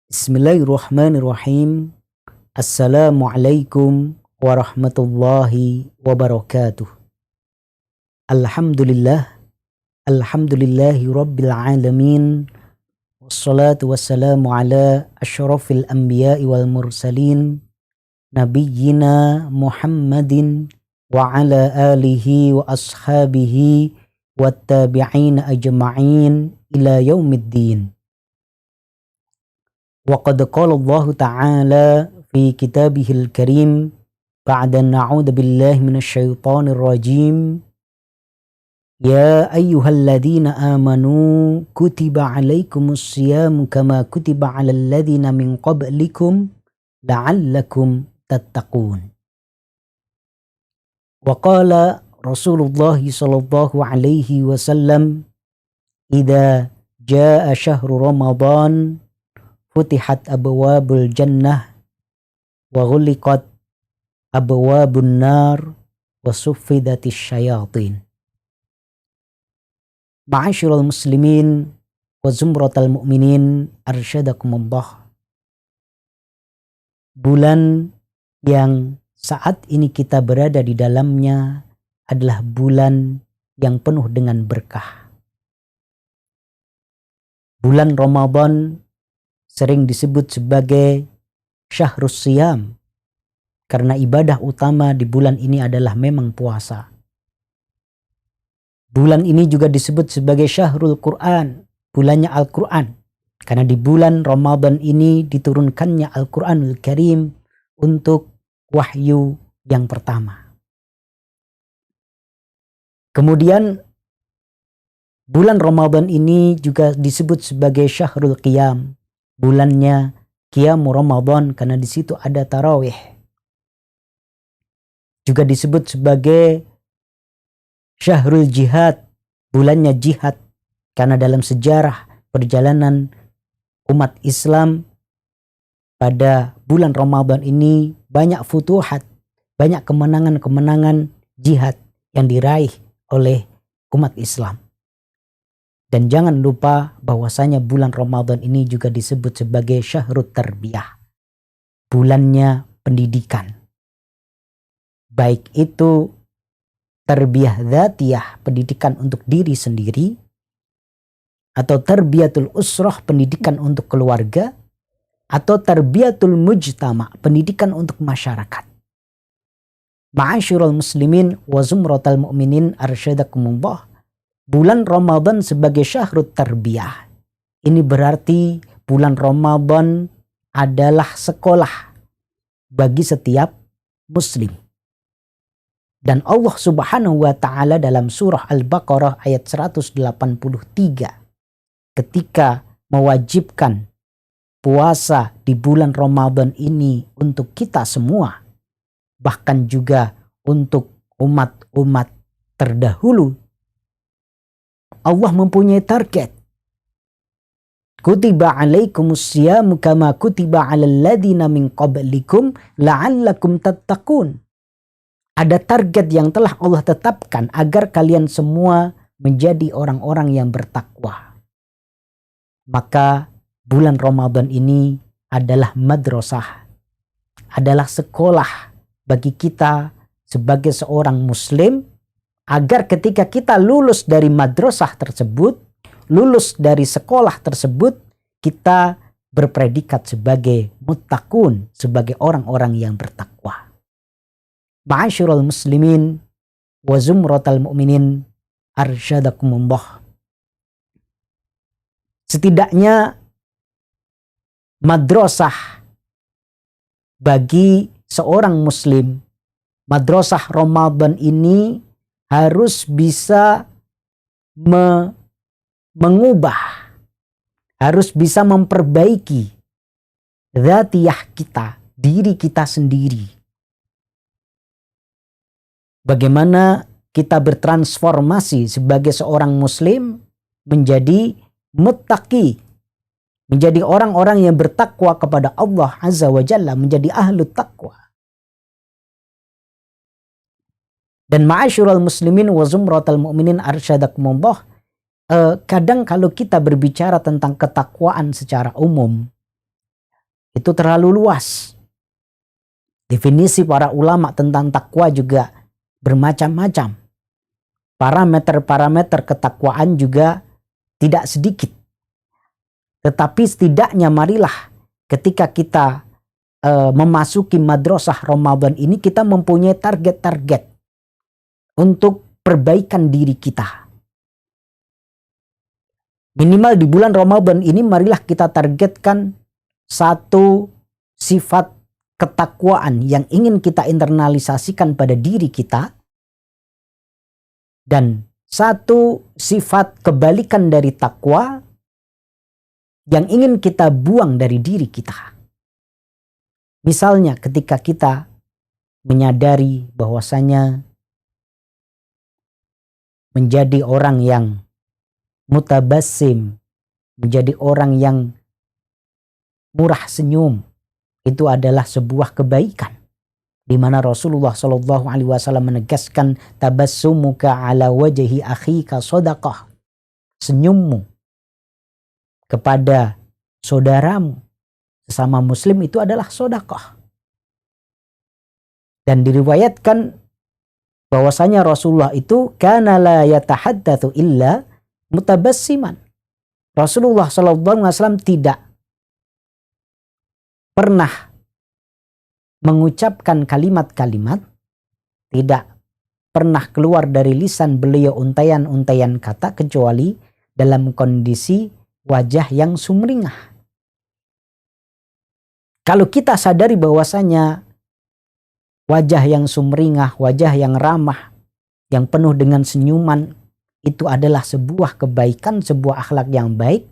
Bismillahirrahmanirrahim. Assalamualaikum warahmatullahi wabarakatuh. Alhamdulillah. Alhamdulillahi rabbil alamin. Wassalatu wassalamu ala asyrafil anbiya'i wal mursalin. Nabiyyina Muhammadin wa ala alihi wa ashabihi wattabi'ina ajma'in ila yaumiddin. Wa qad qala Allah Ta'ala fi kitabihil karim ba'da na'udzu billahi minasyaitonir rajim. Ya ayyuhalladzina amanu kutiba 'alaikumus syiyamu kama kutiba 'alal ladzina min qablikum la'allakum tattaqun. Wa qala Rasulullah sallallahu alaihi wasallam, idza jaa syahru Ramadan futihat abwabul jannah wa ghuliqat abwabun nar wa suffidatis syayatin. Ma'asyiral muslimin wa zumratal mu'minin arsyadakumullah. Bulan yang saat ini kita berada di dalamnya adalah bulan yang penuh dengan berkah. Bulan Ramadan sering disebut sebagai syahrus siyam karena ibadah utama di bulan ini adalah memang puasa. Bulan ini juga disebut sebagai syahrul Quran, bulannya Al-Quran, karena di bulan Ramadan ini diturunkannya Al-Quranul Karim untuk wahyu yang pertama. Kemudian bulan Ramadan ini juga disebut sebagai syahrul qiyam, bulannya Qiyamu Ramadan karena di situ ada tarawih. Juga disebut sebagai syahrul jihad, bulannya jihad karena dalam sejarah perjalanan umat Islam pada bulan Ramadan ini banyak futuhat, banyak kemenangan-kemenangan jihad yang diraih oleh umat Islam. Dan jangan lupa bahwasanya bulan Ramadan ini juga disebut sebagai syahrut tarbiyah, bulannya pendidikan. Baik itu tarbiyah dzatiyah, pendidikan untuk diri sendiri, atau tarbiyatul usrah, pendidikan untuk keluarga, atau tarbiyatul mujtama, pendidikan untuk masyarakat. Ma'asyiral muslimin wa zumratal mu'minin arsyadakumullah. Bulan Ramadan sebagai syahrut tarbiyah. Ini berarti bulan Ramadan adalah sekolah bagi setiap muslim. Dan Allah Subhanahu wa taala dalam surah Al-Baqarah ayat 183 ketika mewajibkan puasa di bulan Ramadan ini untuk kita semua, bahkan juga untuk umat-umat terdahulu, Allah mempunyai target. Kutiba 'alaikumus syiyamu kama kutiba 'alal ladzina min qablikum la'allakum tattaqun. Ada target yang telah Allah tetapkan agar kalian semua menjadi orang-orang yang bertakwa. Maka bulan Ramadan ini adalah madrasah, adalah sekolah bagi kita sebagai seorang muslim, agar ketika kita lulus dari madrasah tersebut, lulus dari sekolah tersebut, kita berpredikat sebagai muttaqun, sebagai orang-orang yang bertakwa. Ma'asyiral muslimin wa zumratal mu'minin arsyadakumullah. Setidaknya madrasah bagi seorang muslim, madrasah Ramadan ini harus bisa mengubah, harus bisa memperbaiki dzatiyah kita, diri kita sendiri. Bagaimana kita bertransformasi sebagai seorang muslim menjadi muttaqi, menjadi orang-orang yang bertakwa kepada Allah Azza wa Jalla, menjadi ahlu takwa. Dan ma'asyiral muslimin wa zumratal mu'minin arsyadakumullah, kadang kalau kita berbicara tentang ketakwaan secara umum, itu terlalu luas. Definisi para ulama tentang takwa juga bermacam-macam. Parameter-parameter ketakwaan juga tidak sedikit. Tetapi setidaknya marilah ketika kita memasuki madrasah Ramadan ini, kita mempunyai target-target untuk perbaikan diri kita. Minimal di bulan Ramadan ini marilah kita targetkan satu sifat ketakwaan yang ingin kita internalisasikan pada diri kita, dan satu sifat kebalikan dari takwa yang ingin kita buang dari diri kita. Misalnya ketika kita menyadari bahwasanya menjadi orang yang mutabassim, menjadi orang yang murah senyum, itu adalah sebuah kebaikan, di mana Rasulullah Shallallahu Alaihi Wasallam menegaskan, tabassumuka ala wajhi akhika sadaqah, senyummu kepada saudaramu sesama muslim itu adalah sedekah. Dan diriwayatkan bahwasanya Rasulullah itu kana la yatahaddatsu illa mutabassiman. Rasulullah sallallahu alaihi wasallam tidak pernah mengucapkan kalimat-kalimat, tidak pernah keluar dari lisan beliau untayan-untayan kata kecuali dalam kondisi wajah yang sumringah. Kalau kita sadari bahwasanya wajah yang sumringah, wajah yang ramah, yang penuh dengan senyuman, itu adalah sebuah kebaikan, sebuah akhlak yang baik,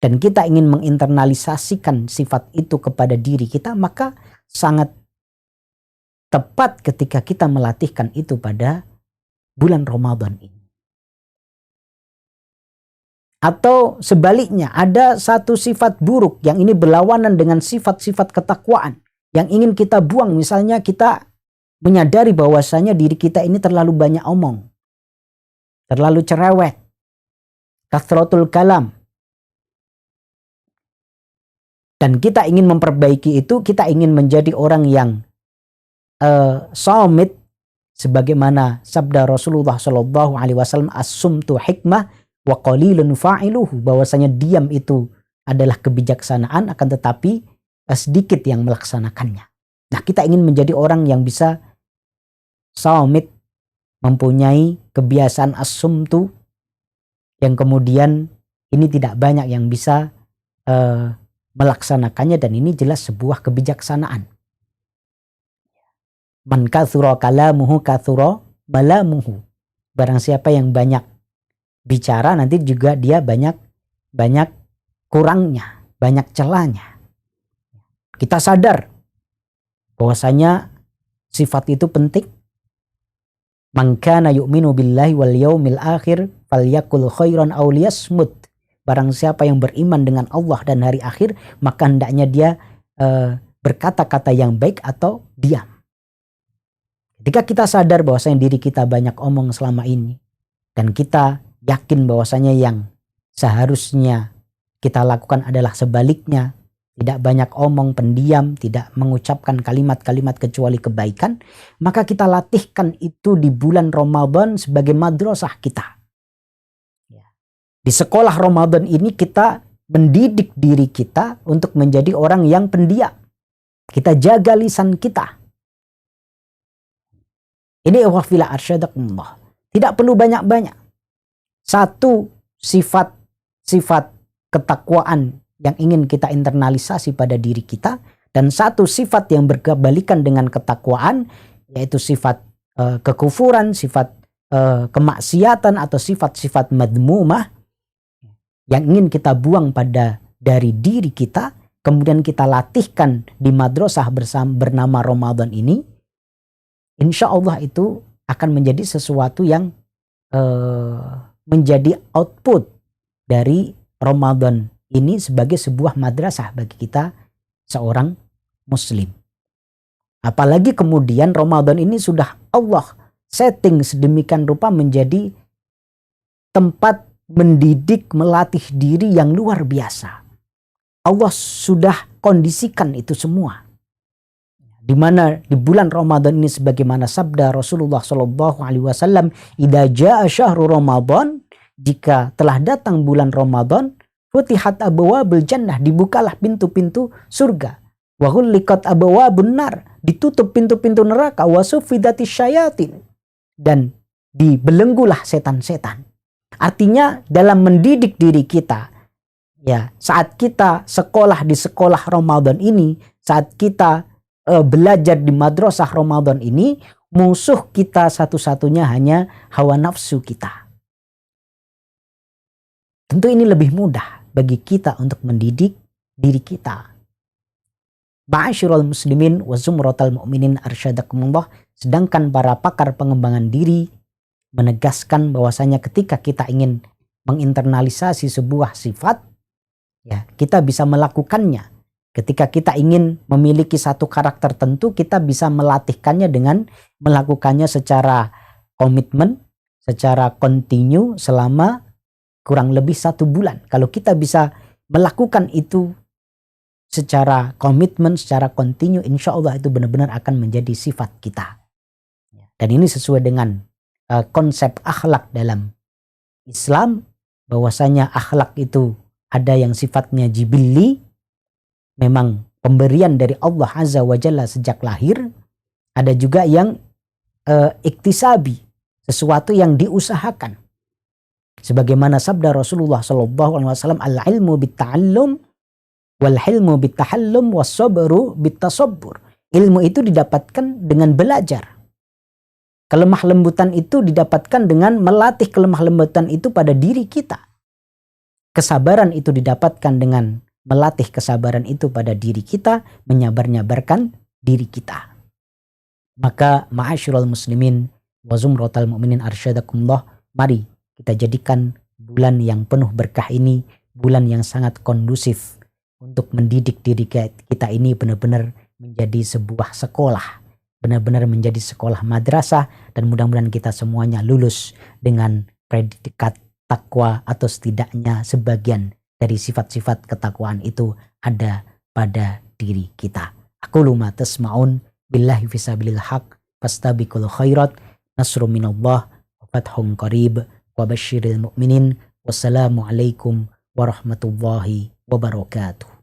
dan kita ingin menginternalisasikan sifat itu kepada diri kita, maka sangat tepat ketika kita melatihkan itu pada bulan Ramadan ini. Atau sebaliknya, ada satu sifat buruk yang ini berlawanan dengan sifat-sifat ketakwaan yang ingin kita buang. Misalnya kita menyadari bahwasanya diri kita ini terlalu banyak omong, terlalu cerewet, kathratul kalam. Dan kita ingin memperbaiki itu, kita ingin menjadi orang yang somit, sebagaimana sabda Rasulullah Shallallahu Alaihi Wasallam, as-sumtu hikmah wa qalilun fa'iluhu, bahwasanya diam itu adalah kebijaksanaan, akan tetapi sedikit yang melaksanakannya. Nah, kita ingin menjadi orang yang bisa somit, mempunyai kebiasaan as-sumtu, yang kemudian ini tidak banyak yang bisa melaksanakannya, dan ini jelas sebuah kebijaksanaan. Man kathura kalamuhu kathura malamuhu. Barang siapa yang banyak bicara, nanti juga dia banyak kurangnya, banyak celahnya. Kita sadar bahwasanya sifat itu penting. Man kana yu'minu billahi wal yaumil akhir falyakul khairan aw liyasmut. Barang siapa yang beriman dengan Allah dan hari akhir, maka hendaknya dia berkata-kata yang baik atau diam. Ketika kita sadar bahwasanya diri kita banyak omong selama ini, dan kita yakin bahwasanya yang seharusnya kita lakukan adalah sebaliknya, tidak banyak omong, pendiam, tidak mengucapkan kalimat-kalimat kecuali kebaikan, maka kita latihkan itu di bulan Ramadan sebagai madrasah kita. Di sekolah Ramadan ini kita mendidik diri kita untuk menjadi orang yang pendiam. Kita jaga lisan kita. Ini wafila arsyadakumullah. Tidak perlu banyak-banyak. Satu sifat ketakwaan yang ingin kita internalisasi pada diri kita, dan satu sifat yang berkebalikan dengan ketakwaan, yaitu sifat kekufuran, sifat kemaksiatan, atau sifat-sifat madmumah yang ingin kita buang dari diri kita, kemudian kita latihkan di madrasah bernama Ramadan ini. Insya Allah itu akan menjadi sesuatu yang menjadi output dari Ramadan ini sebagai sebuah madrasah bagi kita seorang muslim. Apalagi kemudian Ramadan ini sudah Allah setting sedemikian rupa menjadi tempat mendidik, melatih diri yang luar biasa. Allah sudah kondisikan itu semua. Di mana di bulan Ramadan ini sebagaimana sabda Rasulullah Shallallahu Alaihi Wasallam, "Idza jaa syahrul Ramadan," jika telah datang bulan Ramadan, futihat abwabul jannah, dibukalah pintu-pintu surga. Wa ghulliqat abwabun nar, ditutup pintu-pintu neraka. Wa suffidatis syayatin, dan dibelenggulah setan-setan. Artinya dalam mendidik diri kita, ya, saat kita sekolah di sekolah Ramadan ini, saat kita belajar di madrasah Ramadan ini, musuh kita satu-satunya hanya hawa nafsu kita. Tentu ini lebih mudah bagi kita untuk mendidik diri kita. Ma'asyiral muslimin wa zumratal mu'minin arsyadakumullah. Sedangkan para pakar pengembangan diri menegaskan bahwasanya ketika kita ingin menginternalisasi sebuah sifat, ya, kita bisa melakukannya. Ketika kita ingin memiliki satu karakter tertentu, kita bisa melatihkannya dengan melakukannya secara komitmen, secara kontinu selama kurang lebih 1 bulan. Kalau kita bisa melakukan itu secara komitmen, secara kontinu, insya Allah itu benar-benar akan menjadi sifat kita. Dan ini sesuai dengan konsep akhlak dalam Islam, bahwasanya akhlak itu ada yang sifatnya jibilli, memang pemberian dari Allah Azza wa Jalla sejak lahir. Ada juga yang iktisabi, sesuatu yang diusahakan. Sebagaimana sabda Rasulullah SAW, al-ilmu bitta'allum, wal-hilmu bittahallum, was-sabru bittasabbur. Ilmu itu didapatkan dengan belajar. Kelemah lembutan itu didapatkan dengan melatih kelemah lembutan itu pada diri kita. Kesabaran itu didapatkan dengan melatih kesabaran itu pada diri kita, menyabar-nyabarkan diri kita. Maka ma'asyiral muslimin wa zumratal mu'minin arsyadakumullah, mari kita jadikan bulan yang penuh berkah ini bulan yang sangat kondusif untuk mendidik diri kita ini benar-benar menjadi sebuah sekolah, benar-benar menjadi sekolah madrasah, dan mudah-mudahan kita semuanya lulus dengan predikat takwa, atau setidaknya sebagian dari sifat-sifat ketakwaan itu ada pada diri kita. Aqulu ma tasma'un, billahi fisabilil haq, fastabiqul khairat, nasru minallah, wa fathun qarib, wa basyiril mu'minin. Wassalamualaikum warahmatullahi wabarakatuh.